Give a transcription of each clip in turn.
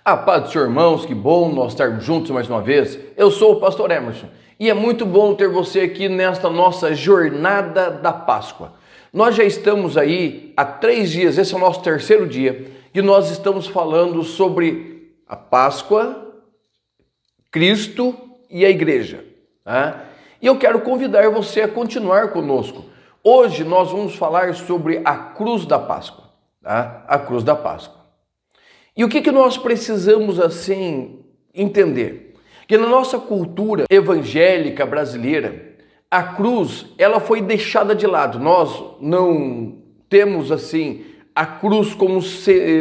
A paz do Senhor, irmãos, que bom nós estarmos juntos mais uma vez. Eu sou o pastor Emerson e é muito bom ter você aqui nesta nossa jornada da Páscoa. Nós já estamos aí há 3 dias, esse é o nosso 3º dia, e nós estamos falando sobre a Páscoa, Cristo e a igreja. Tá? E eu quero convidar você a continuar conosco. Hoje nós vamos falar sobre a cruz da Páscoa. Tá? A cruz da Páscoa. E o que nós precisamos assim entender? Que na nossa cultura evangélica brasileira, a cruz ela foi deixada de lado. Nós não temos assim a cruz como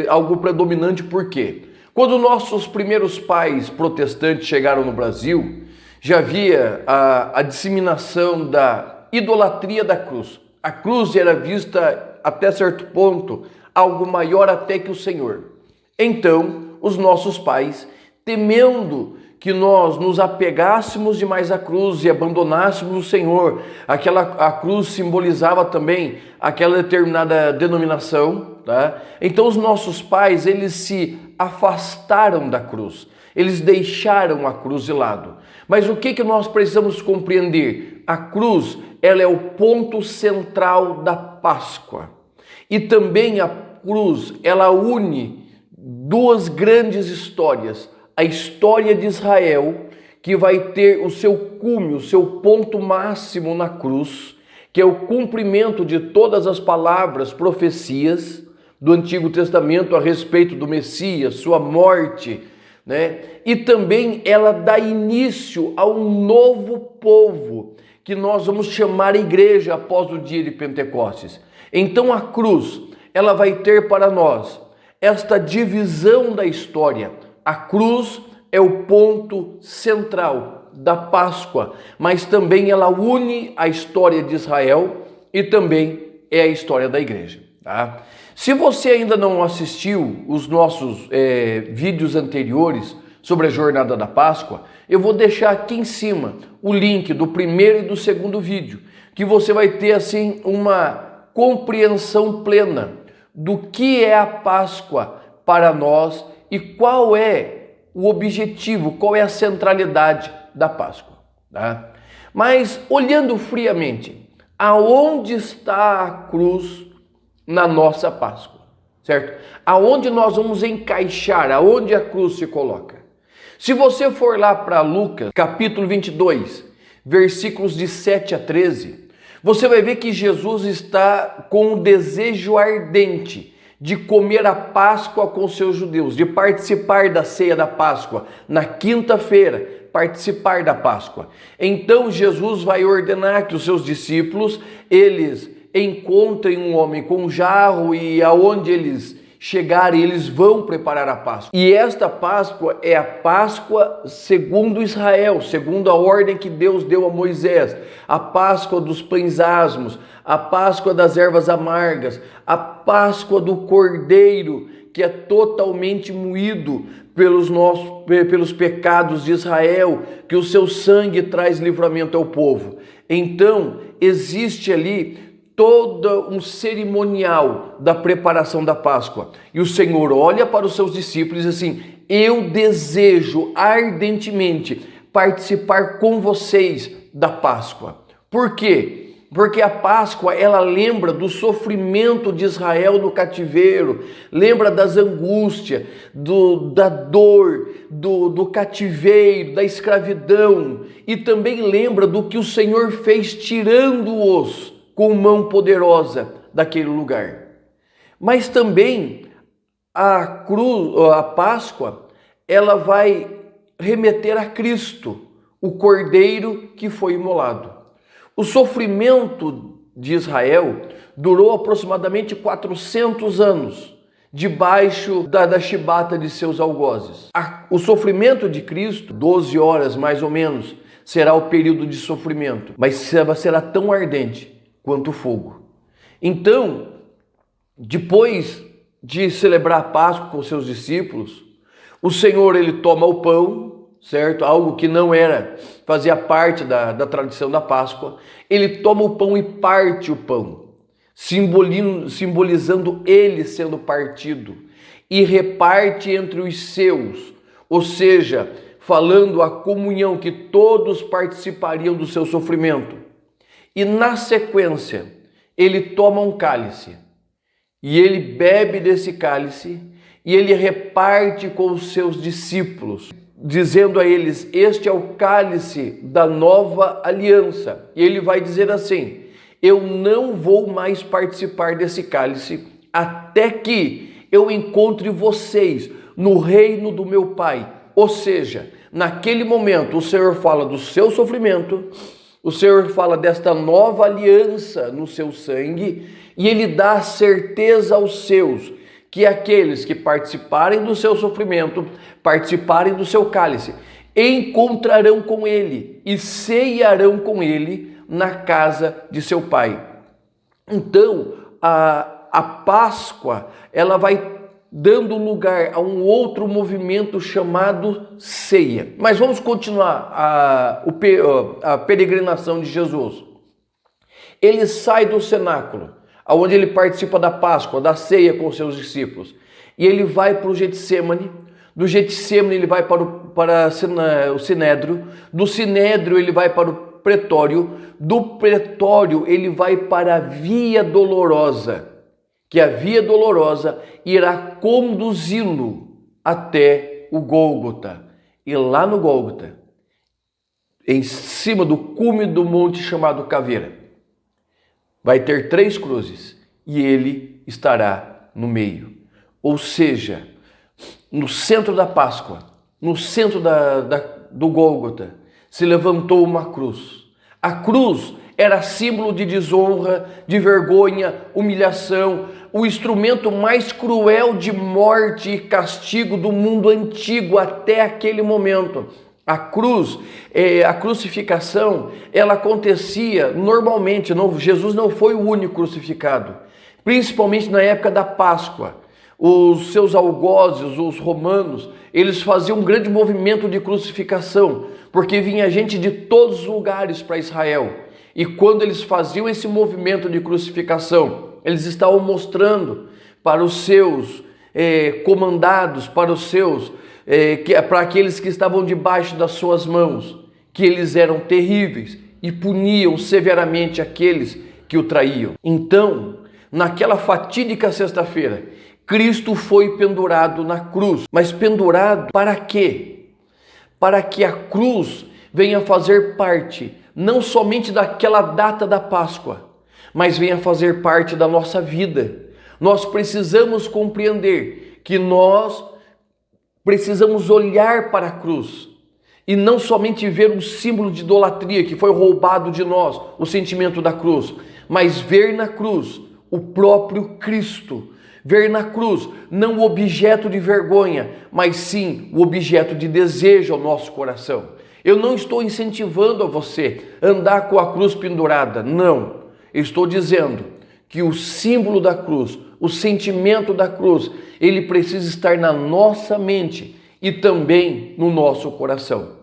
algo predominante. Por quê? Quando nossos primeiros pais protestantes chegaram no Brasil, já havia a disseminação da idolatria da cruz. A cruz era vista até certo ponto algo maior até que o Senhor. Então, os nossos pais, temendo que nós nos apegássemos demais à cruz e abandonássemos o Senhor, a cruz simbolizava também aquela determinada denominação, tá? Então os nossos pais, eles se afastaram da cruz, eles deixaram a cruz de lado. Mas o que nós precisamos compreender? A cruz, ela é o ponto central da Páscoa. E também a cruz, ela une 2 grandes histórias. A história de Israel, que vai ter o seu cume, o seu ponto máximo na cruz, que é o cumprimento de todas as palavras, profecias do Antigo Testamento a respeito do Messias, sua morte, né? E também ela dá início a um novo povo, que nós vamos chamar igreja após o dia de Pentecostes. Então a cruz, ela vai ter para nós esta divisão da história. A cruz é o ponto central da Páscoa, mas também ela une a história de Israel e também é a história da igreja. Tá? Se você ainda não assistiu os nossos vídeos anteriores sobre a jornada da Páscoa, eu vou deixar aqui em cima o link do primeiro e do segundo vídeo, que você vai ter assim uma compreensão plena do que é a Páscoa para nós e qual é o objetivo, qual é a centralidade da Páscoa. Tá? Mas, olhando friamente, aonde está a cruz na nossa Páscoa? Certo? Aonde nós vamos encaixar, aonde a cruz se coloca? Se você for lá para Lucas, capítulo 22, versículos de 7 a 13, você vai ver que Jesus está com um desejo ardente de comer a Páscoa com seus judeus, de participar da ceia da Páscoa, na quinta-feira, participar da Páscoa. Então Jesus vai ordenar que os seus discípulos, eles encontrem um homem com um jarro e aonde eles chegarem, eles vão preparar a Páscoa. E esta Páscoa é a Páscoa segundo Israel, segundo a ordem que Deus deu a Moisés. A Páscoa dos pães asmos, a Páscoa das ervas amargas, a Páscoa do cordeiro, que é totalmente moído pelos pecados de Israel, que o seu sangue traz livramento ao povo. Então, existe ali todo um cerimonial da preparação da Páscoa. E o Senhor olha para os seus discípulos e diz assim: eu desejo ardentemente participar com vocês da Páscoa. Por quê? Porque a Páscoa, ela lembra do sofrimento de Israel no cativeiro, lembra das angústias, da dor, do cativeiro, da escravidão, e também lembra do que o Senhor fez tirando-os com mão poderosa daquele lugar. Mas também a Páscoa, ela vai remeter a Cristo, o Cordeiro que foi imolado. O sofrimento de Israel durou aproximadamente 400 anos, debaixo da chibata de seus algozes. O sofrimento de Cristo, 12 horas mais ou menos, será o período de sofrimento, mas será tão ardente quanto o fogo. Então, depois de celebrar a Páscoa com seus discípulos, o Senhor, ele toma o pão, certo? Algo que não fazia parte da tradição da Páscoa. Ele toma o pão e parte o pão, simbolizando ele sendo partido. e reparte entre os seus, ou seja, falando a comunhão que todos participariam do seu sofrimento. E na sequência, ele toma um cálice e ele bebe desse cálice e ele reparte com os seus discípulos, dizendo a eles: este é o cálice da nova aliança. E ele vai dizer assim: eu não vou mais participar desse cálice até que eu encontre vocês no reino do meu Pai. Ou seja, naquele momento o Senhor fala do seu sofrimento, o Senhor fala desta nova aliança no seu sangue, e ele dá a certeza aos seus que aqueles que participarem do seu sofrimento, participarem do seu cálice, encontrarão com ele e ceiarão com ele na casa de seu Pai. Então, a Páscoa, ela vai dando lugar a um outro movimento chamado ceia. Mas vamos continuar a peregrinação de Jesus. Ele sai do cenáculo, onde ele participa da Páscoa, da ceia com os seus discípulos, e ele vai para o Getsêmani. Do Getsêmani ele vai para o Sinédrio, do Sinédrio ele vai para o Pretório, do Pretório ele vai para a Via Dolorosa, que a Via Dolorosa irá conduzi-lo até o Gólgota. E lá no Gólgota, em cima do cume do monte chamado Caveira, vai ter 3 cruzes e ele estará no meio. Ou seja, no centro da Páscoa, no centro do Gólgota, se levantou uma cruz. A cruz era símbolo de desonra, de vergonha, humilhação, o instrumento mais cruel de morte e castigo do mundo antigo até aquele momento. A cruz, a crucificação, ela acontecia normalmente. Jesus não foi o único crucificado, principalmente na época da Páscoa. Os seus algozes, os romanos, eles faziam um grande movimento de crucificação, porque vinha gente de todos os lugares para Israel. E quando eles faziam esse movimento de crucificação, eles estavam mostrando para os seus comandados, para aqueles que estavam debaixo das suas mãos, que eles eram terríveis e puniam severamente aqueles que o traíam. Então, naquela fatídica sexta-feira, Cristo foi pendurado na cruz. Mas pendurado para quê? Para que a cruz venha fazer parte não somente daquela data da Páscoa, mas venha fazer parte da nossa vida. Nós precisamos compreender que nós precisamos olhar para a cruz e não somente ver um símbolo de idolatria que foi roubado de nós, o sentimento da cruz, mas ver na cruz o próprio Cristo. Ver na cruz não o objeto de vergonha, mas sim o objeto de desejo ao nosso coração. Eu não estou incentivando a você a andar com a cruz pendurada, não. Eu estou dizendo que o símbolo da cruz, o sentimento da cruz, ele precisa estar na nossa mente e também no nosso coração.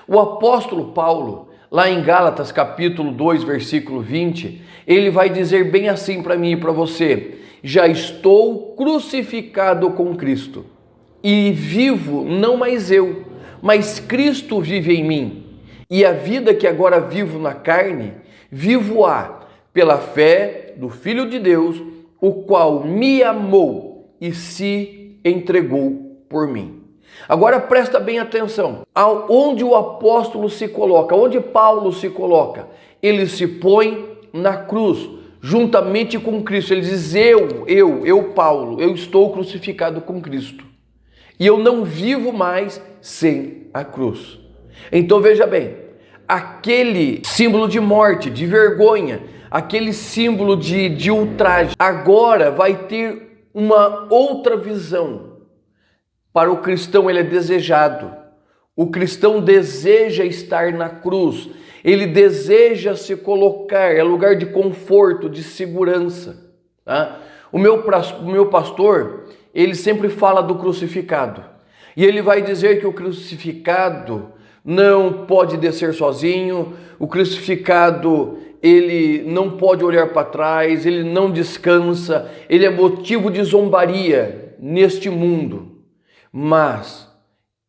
O apóstolo Paulo, lá em Gálatas capítulo 2, versículo 20, ele vai dizer bem assim para mim e para você: já estou crucificado com Cristo, e vivo não mais eu, mas Cristo vive em mim. E a vida que agora vivo na carne, vivo-a pela fé do Filho de Deus, o qual me amou e se entregou por mim. Agora presta bem atenção, onde o apóstolo se coloca, onde Paulo se coloca, ele se põe na cruz, juntamente com Cristo. Ele diz: eu Paulo, eu estou crucificado com Cristo. E eu não vivo mais sem a cruz. Então veja bem, aquele símbolo de morte, de vergonha, aquele símbolo de ultraje, agora vai ter uma outra visão. Para o cristão ele é desejado. O cristão deseja estar na cruz. Ele deseja se colocar, é lugar de conforto, de segurança. Tá? O meu pastor, ele sempre fala do crucificado. E ele vai dizer que o crucificado não pode descer sozinho, o crucificado, ele não pode olhar para trás, ele não descansa, ele é motivo de zombaria neste mundo, mas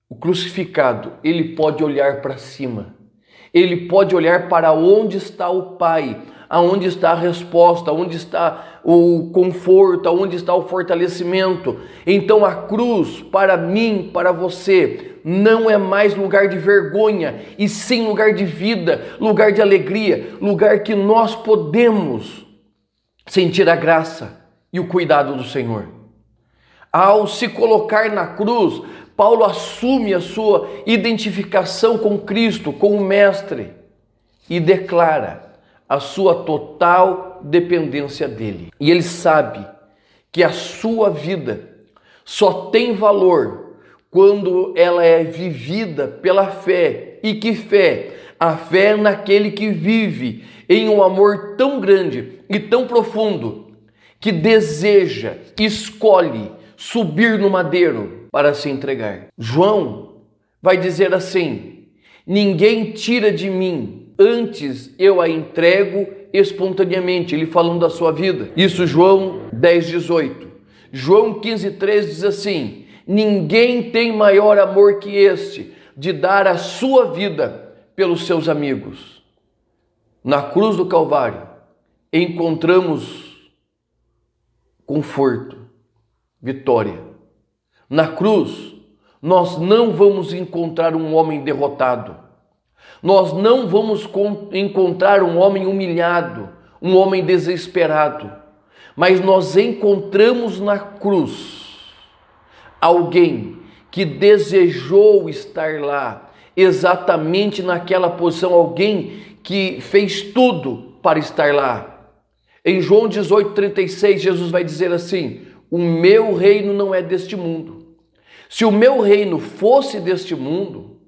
o crucificado, ele pode olhar para cima. Ele pode olhar para onde está o Pai, aonde está a resposta, onde está o conforto, onde está o fortalecimento. Então a cruz, para mim, para você, não é mais lugar de vergonha, e sim lugar de vida, lugar de alegria, lugar que nós podemos sentir a graça e o cuidado do Senhor. Ao se colocar na cruz, Paulo assume a sua identificação com Cristo, com o Mestre, e declara a sua total dependência dele. E ele sabe que a sua vida só tem valor quando ela é vivida pela fé. E que fé? A fé é naquele que vive em um amor tão grande e tão profundo que deseja, escolhe subir no madeiro para se entregar. João vai dizer assim: ninguém tira de mim, antes eu a entrego espontaneamente. Ele falando da sua vida. Isso João 10:18. João 15:3 diz assim: ninguém tem maior amor que este, de dar a sua vida pelos seus amigos. Na cruz do Calvário encontramos conforto, vitória. Na cruz nós não vamos encontrar um homem derrotado. Nós não vamos encontrar um homem humilhado, um homem desesperado. Mas nós encontramos na cruz alguém que desejou estar lá, exatamente naquela posição, alguém que fez tudo para estar lá. Em João 18:36, Jesus vai dizer assim: o meu reino não é deste mundo. Se o meu reino fosse deste mundo,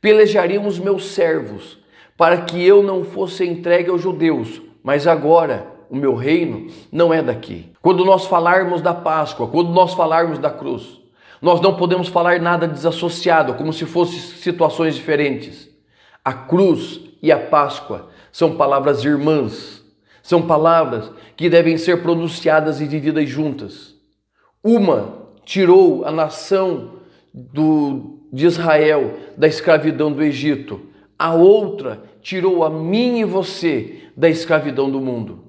pelejariam os meus servos para que eu não fosse entregue aos judeus, mas agora o meu reino não é daqui. Quando nós falarmos da Páscoa, quando nós falarmos da cruz, nós não podemos falar nada desassociado, como se fossem situações diferentes. A cruz e a Páscoa são palavras irmãs, são palavras que devem ser pronunciadas e vividas juntas. Uma tirou a nação de Israel da escravidão do Egito, a outra tirou a mim e você da escravidão do mundo.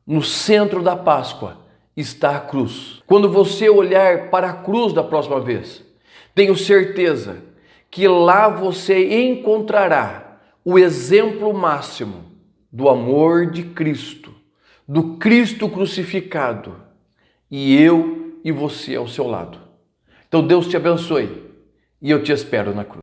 No centro da Páscoa está a cruz. Quando você olhar para a cruz da próxima vez, tenho certeza que lá você encontrará o exemplo máximo do amor de Cristo, do Cristo crucificado, e eu e você ao seu lado. Então Deus te abençoe e eu te espero na cruz.